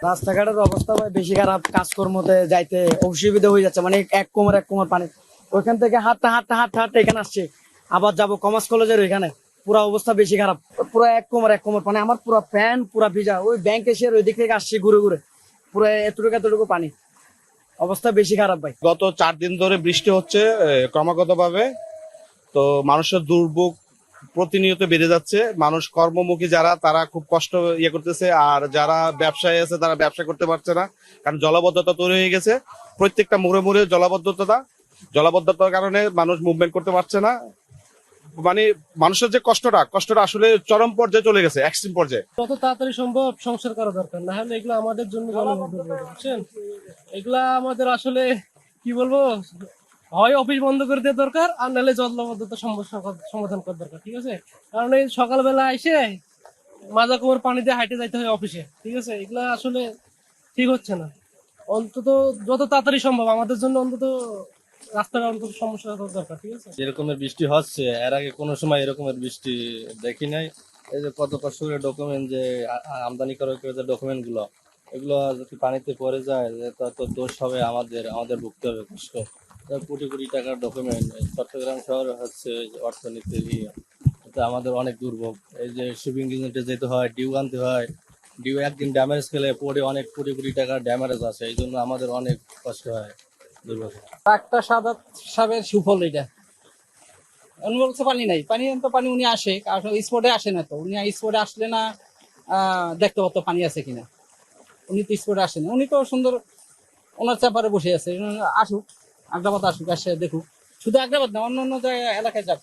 রাস্তাঘাটের অবস্থা ভাই বেশি খারাপ, কাজকর্মতে যাইতে অসুবিধা হয়ে যাচ্ছে, মানে এক কোমর পানি। ওইখান থেকে হাঁটতে হাঁটতে হাঁটতে হাঁটতে এখানে আসছে, আবার যাবো কমার্স কলেজের ওইখানে। পুরা অবস্থা বেশি খারাপ, পুরো এক কোমর পানি, আমার পুরো প্যান্ট পুরা ভিজা। ওই ব্যাংক এসে ওই দিক থেকে আসছি ঘুরে ঘুরে, পুরো এতটুকু পানি, অবস্থা বেশি খারাপ ভাই। গত 4 দিন ধরে বৃষ্টি হচ্ছে ক্রমাগত ভাবে। তো মানুষের দুর্ভোগ প্রতিনিয়ত বেড়ে যাচ্ছে। মানুষ কর্মমুখী যারা তারা খুব কষ্ট করতেছে, আর যারা ব্যবসায়ী আছে তারা ব্যবসা করতে পারছে না, কারণ জলাবদ্ধতা তৈরি হয়ে গেছে। প্রত্যেকটা মোড়ে মোড়ে জলাবদ্ধতার কারণে মানুষ মুভমেন্ট করতে পারছে না। মানে মানুষের যে কষ্টটা আসলে চরম পর্যায়ে চলে গেছে, এক্সট্রিম পর্যায়ে। যত তাড়াতাড়ি সম্ভব সংস্কার করা দরকার, না হলে এগুলো আমাদের জন্য বুঝছেন। এগুলা আমাদের আসলে কি বলবো, হয় অফিস বন্ধ করে দেওয়া দরকার, আর নাহলে জলবদ্ধতা সমস্যা সমাধান করা দরকার। ঠিক আছে, কারণ এই সকালবেলা এসে মাজা কোমর পানি দিয়ে হাইটে যাইতে হয় অফিসে। ঠিক আছে, এগুলা আসলে ঠিক হচ্ছে না। অন্তত যত তাড়াতাড়ি সম্ভব আমাদের জন্য অন্তত রাস্তাটা অন্তত সমস্যা করা দরকার। ঠিক আছে, যেরকমের বৃষ্টি হচ্ছে এর আগে কোনো সময় এরকমের বৃষ্টি দেখি নাই। এই যে কত কষ্ট করে ডকুমেন্ট যে আমদানি করা যে ডকুমেন্ট গুলো, এগুলো যদি পানিতে পড়ে যায় তো দোষ হবে আমাদের, ভুগতে হবে কষ্ট। কোটি কোটি টাকার ডকুমেন্ট, চট্টগ্রাম শহর হচ্ছে অর্থনীতির এতে আমাদের অনেক দুর্ভোগ। এই যে শিপিং এজেন্টে যেতে হয়, ডিউ আনতে হয়, ডিউ একদিন ড্যামেজ খেলে পরে অনেক কোটি কোটি টাকার ড্যামেজ আছে, এই জন্য আমাদের অনেক কষ্ট হয়, দুর্ভোগ। একটা সাদা সাবের সুফল এটা। উনি বলছে পানি নাই, পানি উনি আসে স্পটে আসে না, তো উনি স্পটে আসলে না দেখতে পারতো পানি আছে কিনা। উনি তো স্পটে আসে না, উনি তো সুন্দর ওনার চাপারে বসে আছে। আসুক, আগ্রাবাদ আসুক, আসে দেখুক। শুধু আগ্রাবাদ না, অন্য অন্য জায়গায় এলাকায় যাক।